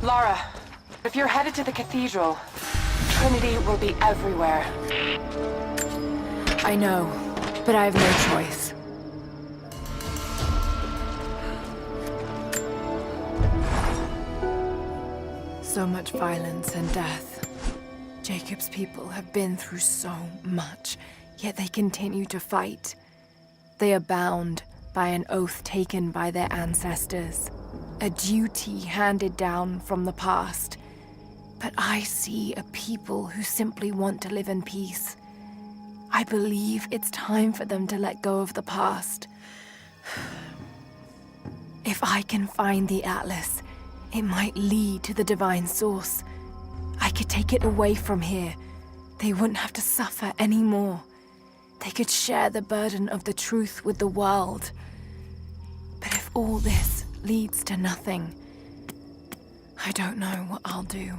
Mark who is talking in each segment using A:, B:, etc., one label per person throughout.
A: Lara, if you're headed to the cathedral, Trinity will be everywhere.
B: I know, but I have no choice. So much violence and death. Jacob's people have been through so much, yet they continue to fight. They are bound by an oath taken by their ancestors, a duty handed down from the past. But I see a people who simply want to live in peace. I believe it's time for them to let go of the past. If I can find the Atlas, it might lead to the divine source. I could take it away from here. They wouldn't have to suffer anymore. They could share the burden of the truth with the world. But if all this leads to nothing, I don't know what I'll do.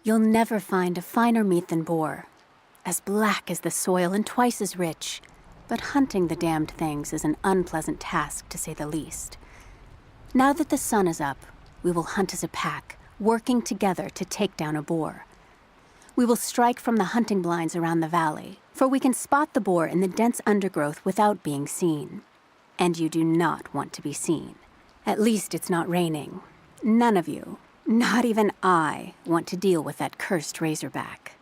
C: You'll never find a finer meat than boar. As black as the soil and twice as rich. But hunting the damned things is an unpleasant task, to say the least. Now that the sun is up, we will hunt as a pack, working together to take down a boar. We will strike from the hunting blinds around the valley, for we can spot the boar in the dense undergrowth without being seen. And you do not want to be seen. At least it's not raining. None of you, not even I, want to deal with that cursed razorback.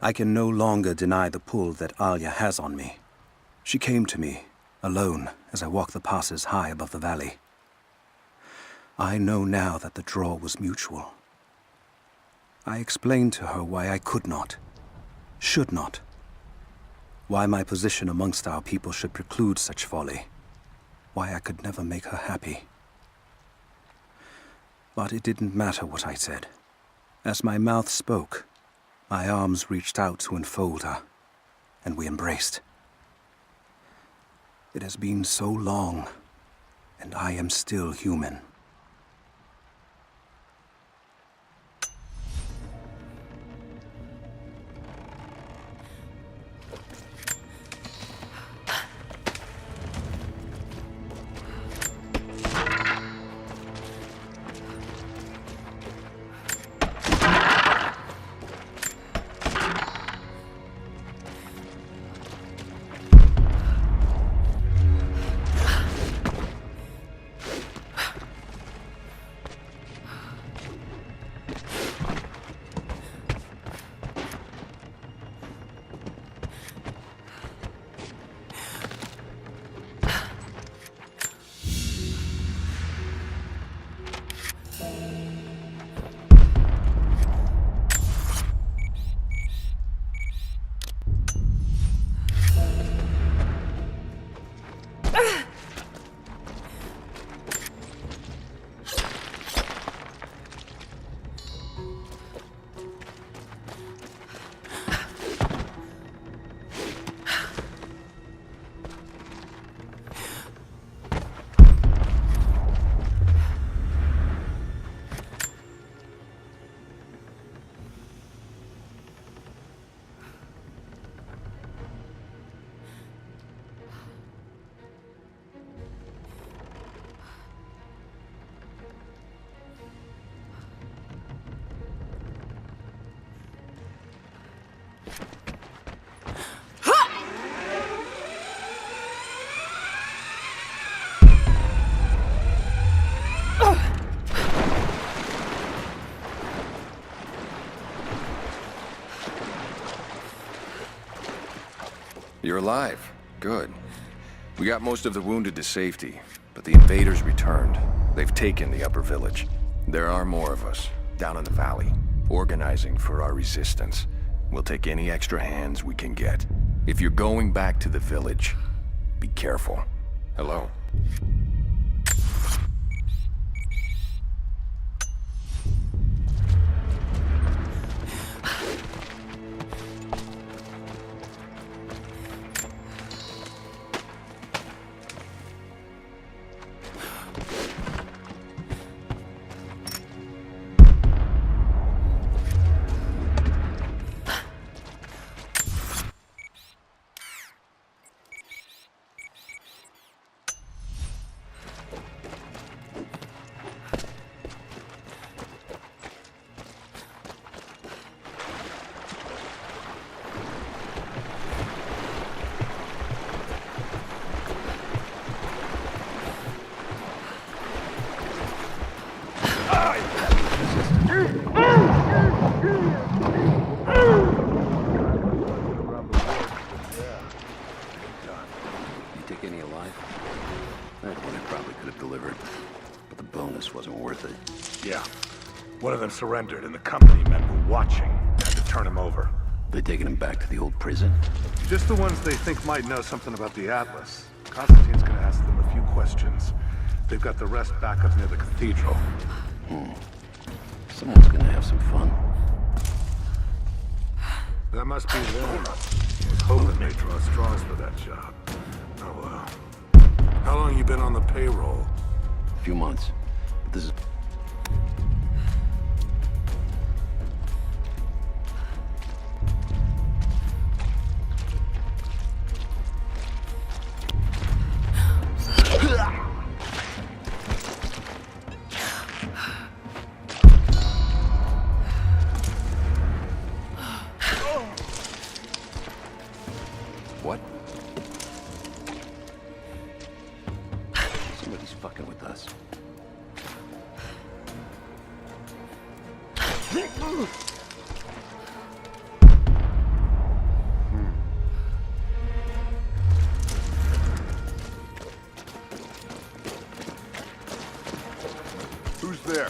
D: I can no longer deny the pull that Alia has on me. She came to me, alone, as I walked the passes high above the valley. I know now that the draw was mutual. I explained to her why I could not. should not. Why my position amongst our people should preclude such folly. Why I could never make her happy. But it didn't matter what I said. As my mouth spoke, my arms reached out to enfold her, and we embraced. It has been so long, and I am still human.
E: You're alive. Good. We got most of the wounded to safety, but the invaders returned. They've taken the upper village. There are more of us, down in the valley, organizing for our resistance. We'll take any extra hands we can get. If you're going back to the village, be careful. Hello?
F: One of them surrendered, and the company men were watching. Had to turn him over.
G: They taking him back to the old prison?
F: Just the ones they think might know something about the Atlas. Constantine's gonna ask them a few questions. They've got the rest back up near the cathedral.
G: Someone's gonna have some fun.
F: That must be them. I was hoping they'd draw straws for that job. Oh well. How long you been on the payroll?
G: A few months. But this is... What? Somebody's fucking with us.
F: Who's there?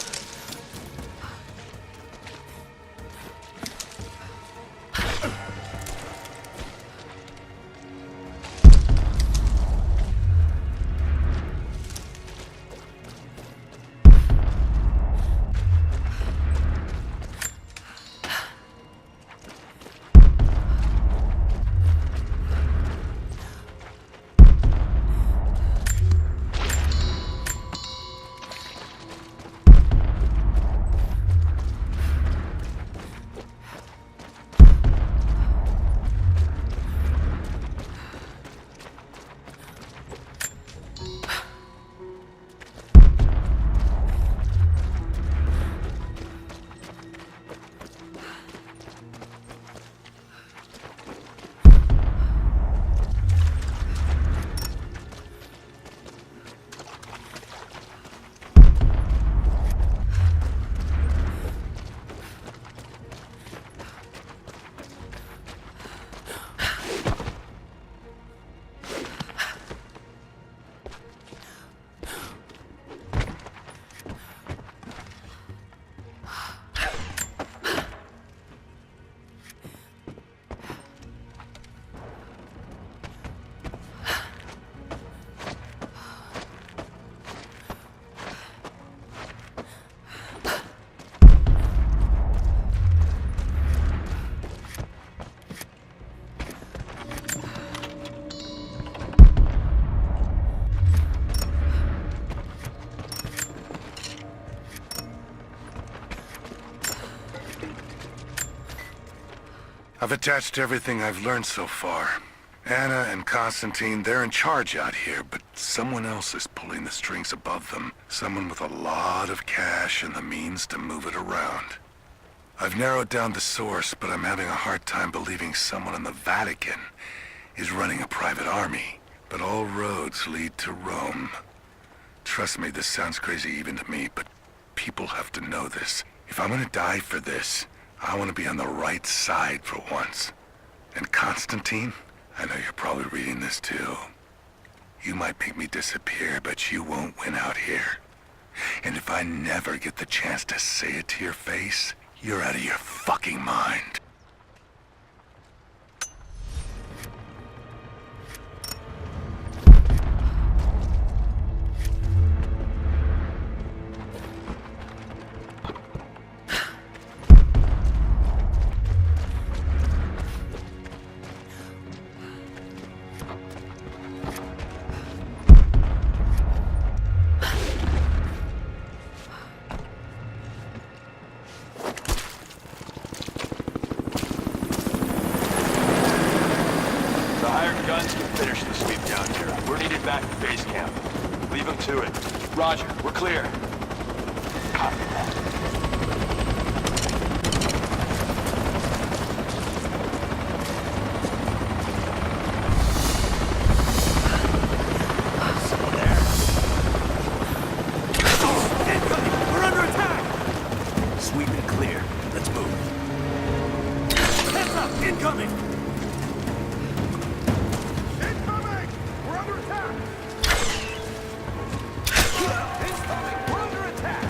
F: I've attached everything I've learned so far. Anna and Constantine, they're in charge out here, but someone else is pulling the strings above them. Someone with a lot of cash and the means to move it around. I've narrowed down the source, but I'm having a hard time believing someone in the Vatican is running a private army. But all roads lead to Rome. Trust me, this sounds crazy even to me, but people have to know this. If I'm gonna die for this, I want to be on the right side for once. And Constantine, I know you're probably reading this too. You might make me disappear, but you won't win out here. And if I never get the chance to say it to your face, you're out of your fucking mind.
H: Roger, we're clear. Copy that. Someone there. Incoming! We're under attack! Sweep and clear. Let's move. Heads up! Incoming! Incoming! We're under attack! We're under attack!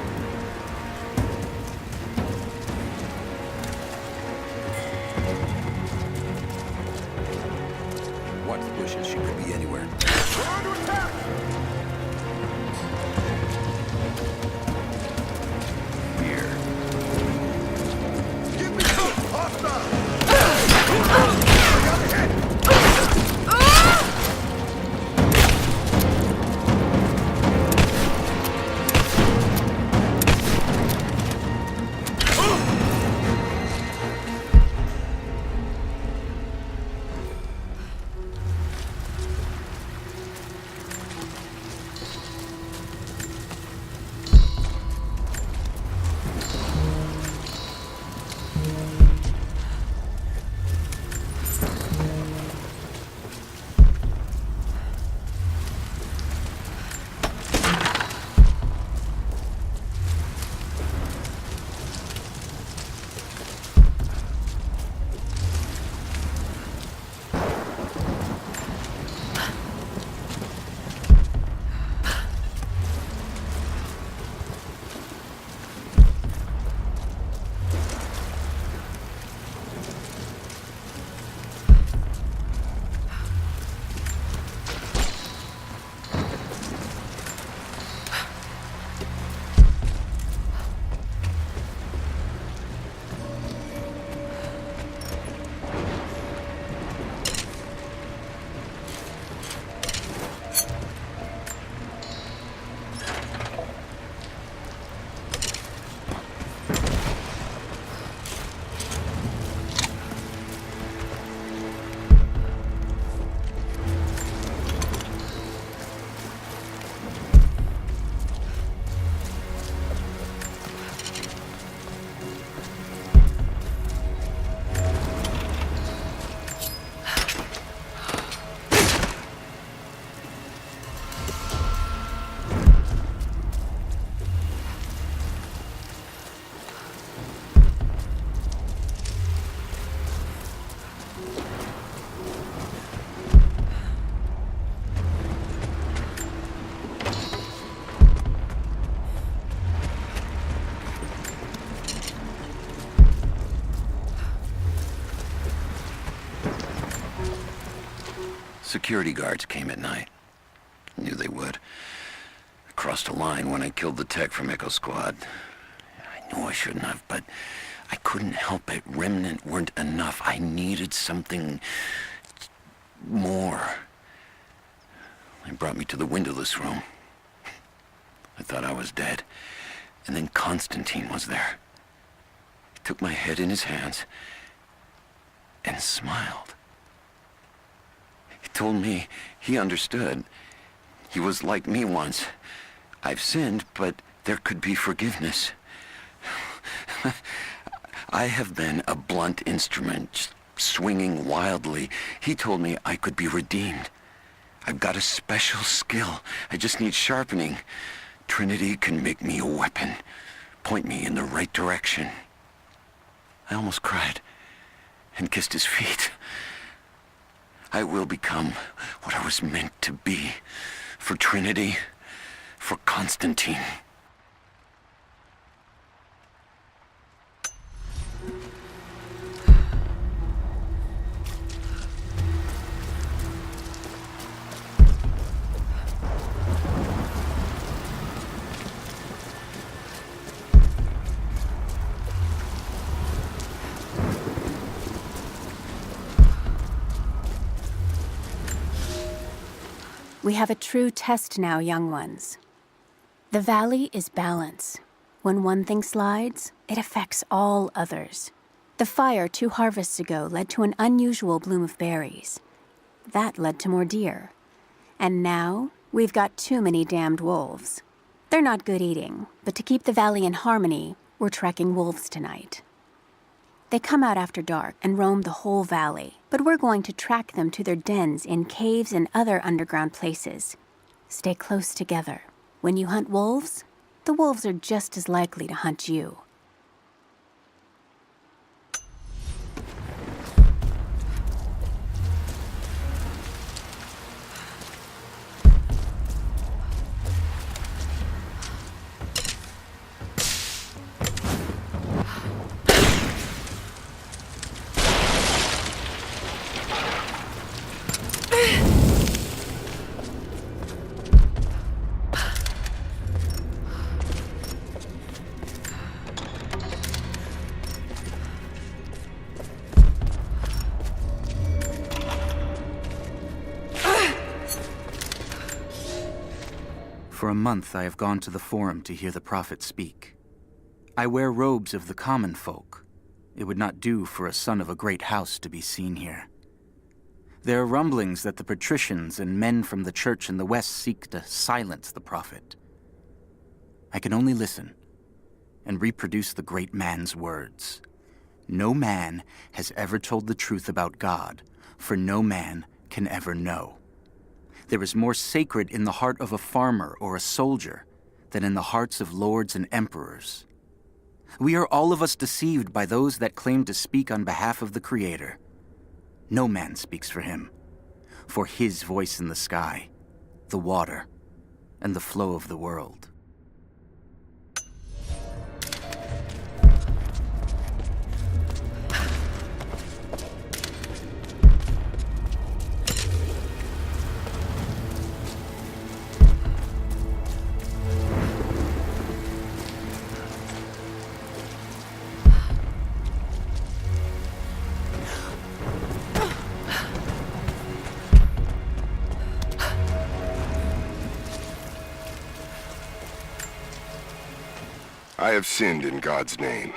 G: Watch the bushes. She could be anywhere.
H: We're under attack!
G: Here.
H: Give me some! Hostile! I got a hit!
G: Security guards came at night. I knew they would. I crossed a line when I killed the tech from Echo Squad. I knew I shouldn't have, but I couldn't help it. Remnant weren't enough. I needed something more. They brought me to the windowless room. I thought I was dead. And then Constantine was there. He took my head in his hands and smiled. He told me he understood. He was like me once. I've sinned, but there could be forgiveness. I have been a blunt instrument, swinging wildly. He told me I could be redeemed. I've got a special skill. I just need sharpening. Trinity can make me a weapon, point me in the right direction. I almost cried and kissed his feet. I will become what I was meant to be. For Trinity, for Constantine.
C: We have a true test now, young ones. The valley is balance. When one thing slides, it affects all others. The fire 2 harvests ago led to an unusual bloom of berries. That led to more deer. And now, we've got too many damned wolves. They're not good eating, but to keep the valley in harmony, we're tracking wolves tonight. They come out after dark and roam the whole valley, but we're going to track them to their dens in caves and other underground places. Stay close together. When you hunt wolves, the wolves are just as likely to hunt you.
I: For a month I have gone to the Forum to hear the prophet speak. I wear robes of the common folk. It would not do for a son of a great house to be seen here. There are rumblings that the patricians and men from the church in the west seek to silence the prophet. I can only listen and reproduce the great man's words. No man has ever told the truth about God, for no man can ever know. There is more sacred in the heart of a farmer or a soldier than in the hearts of lords and emperors. We are all of us deceived by those that claim to speak on behalf of the Creator. No man speaks for him, for his voice in the sky, the water, and the flow of the world.
F: I have sinned in God's name.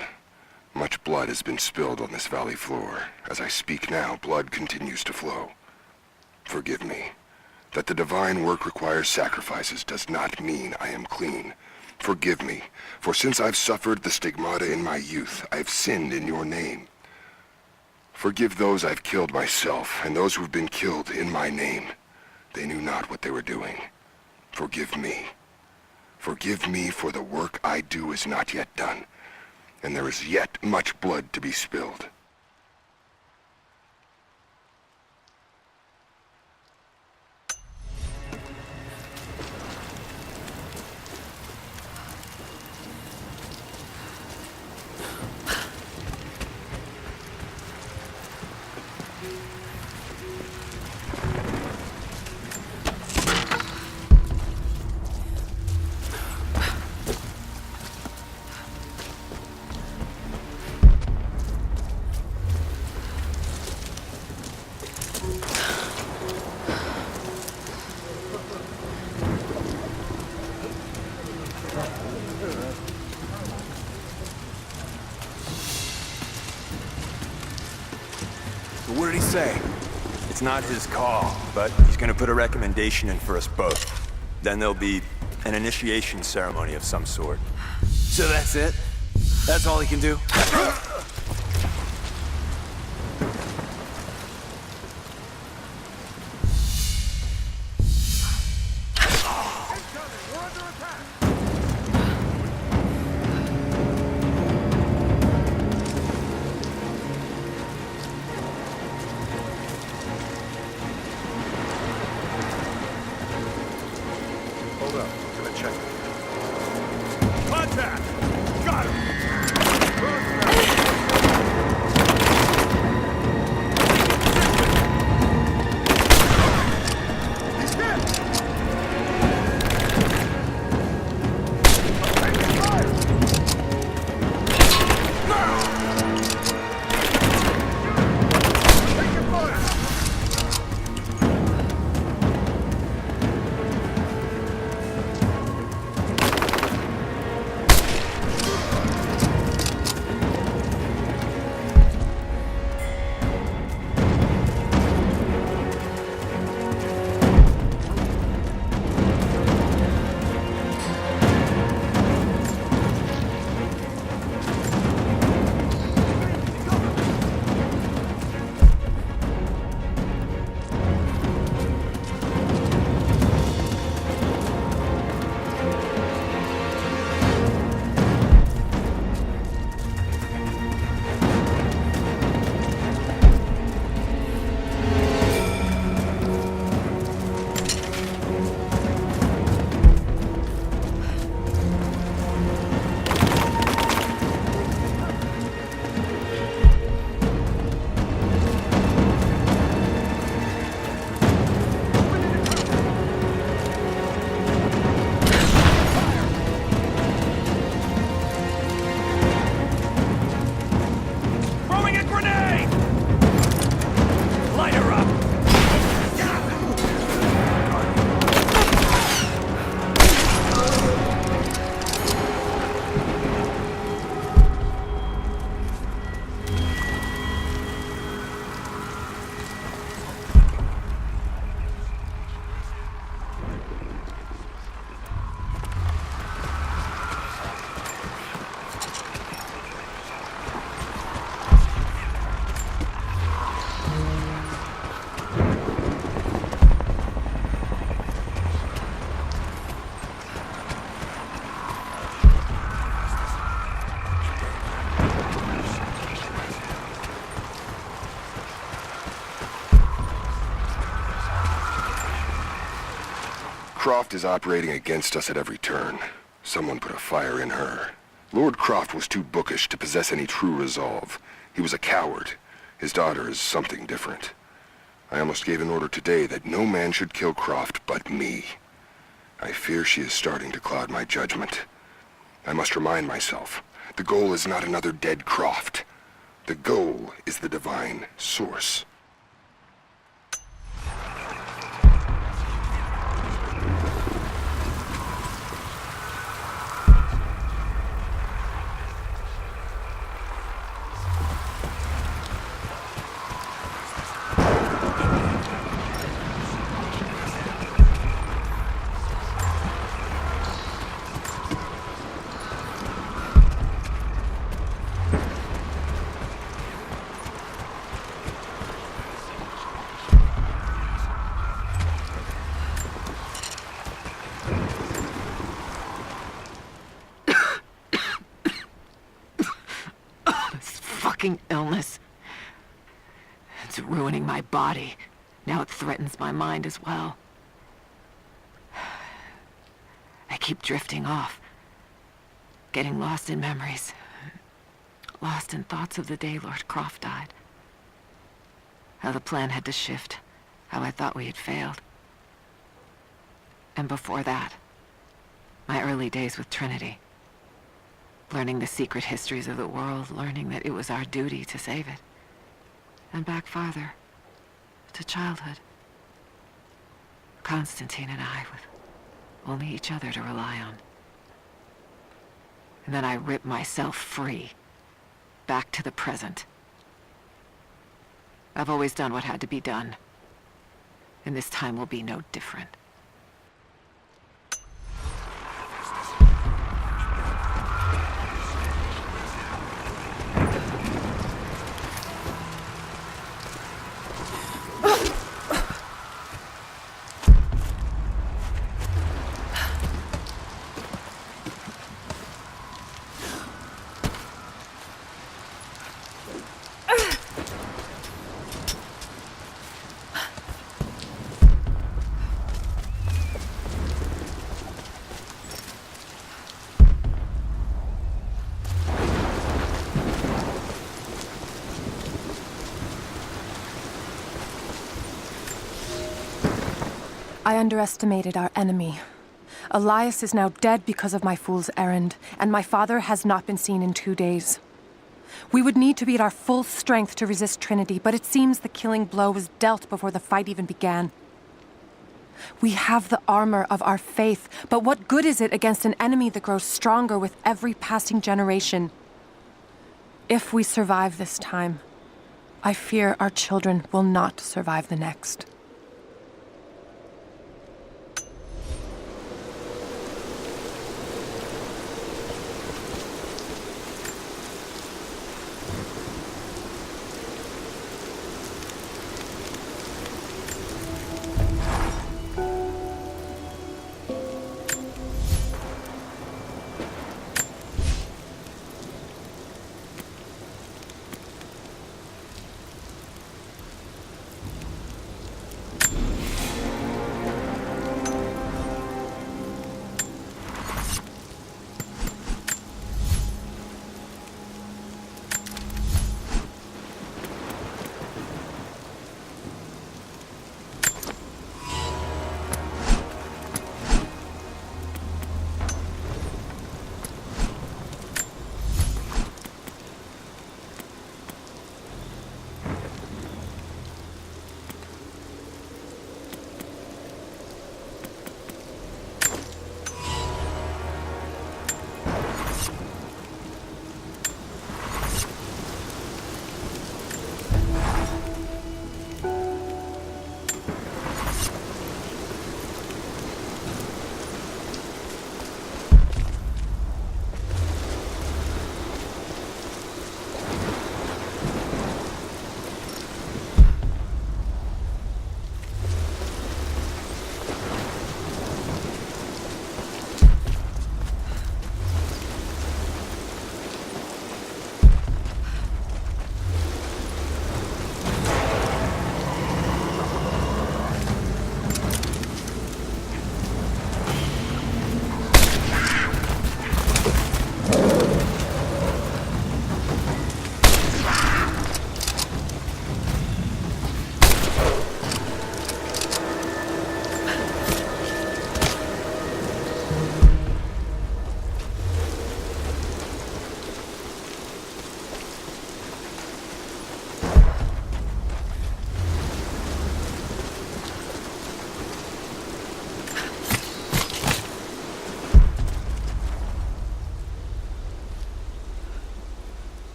F: Much blood has been spilled on this valley floor. As I speak now, blood continues to flow. Forgive me. That the divine work requires sacrifices does not mean I am clean. Forgive me, for since I've suffered the stigmata in my youth, I've sinned in your name. Forgive those I've killed myself, and those who've been killed in my name. They knew not what they were doing. Forgive me. Forgive me, for the work I do is not yet done, and there is yet much blood to be spilled.
H: So what did he say?
J: It's not his call, but he's gonna put a recommendation in for us both. Then there'll be an initiation ceremony of some sort.
H: So that's it? That's all he can do?
F: Hold up, I'm gonna check.
H: Contact! Got him! Throwing a grenade! Light her up!
F: Croft is operating against us at every turn. Someone put a fire in her. Lord Croft was too bookish to possess any true resolve. He was a coward. His daughter is something different. I almost gave an order today that no man should kill Croft but me. I fear she is starting to cloud my judgment. I must remind myself, the goal is not another dead Croft. The goal is the divine source.
A: Illness. It's ruining my body. Now it threatens my mind as well. I keep drifting off. Getting lost in memories. Lost in thoughts of the day Lord Croft died. How the plan had to shift. How I thought we had failed. And before that, my early days with Trinity. Learning the secret histories of the world, learning that it was our duty to save it. And back farther, to childhood. Constantine and I, with only each other to rely on. And then I ripped myself free, back to the present. I've always done what had to be done. And this time will be no different.
B: I underestimated our enemy. Elias is now dead because of my fool's errand, and my father has not been seen in 2 days. We would need to be at our full strength to resist Trinity, but it seems the killing blow was dealt before the fight even began. We have the armor of our faith, but what good is it against an enemy that grows stronger with every passing generation? If we survive this time, I fear our children will not survive the next.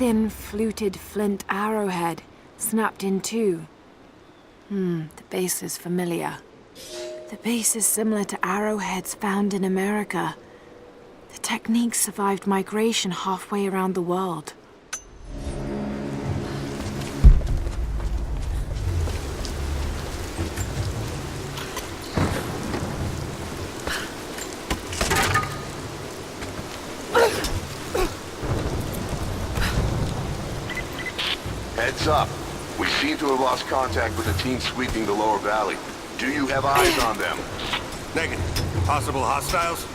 K: Thin, fluted flint arrowhead, snapped in two. The base is familiar. The base is similar to arrowheads found in America. The technique survived migration halfway around the world.
L: Heads up. We seem to have lost contact with the team sweeping the lower valley. Do you have eyes on them?
H: Negative. Possible hostiles?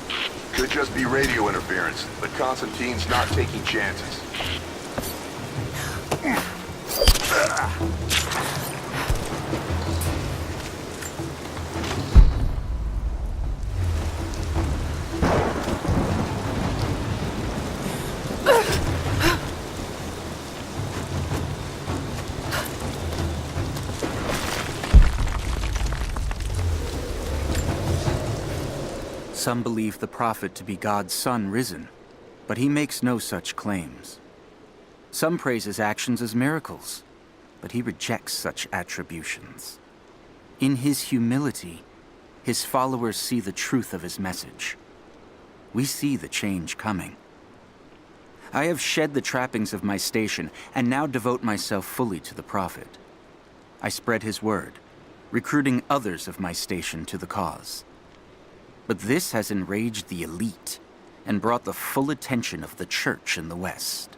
L: Could just be radio interference, but Constantine's not taking chances.
I: Some believe the prophet to be God's son risen, but he makes no such claims. Some praise his actions as miracles, but he rejects such attributions. In his humility, his followers see the truth of his message. We see the change coming. I have shed the trappings of my station and now devote myself fully to the prophet. I spread his word, recruiting others of my station to the cause. But this has enraged the elite and brought the full attention of the church in the West.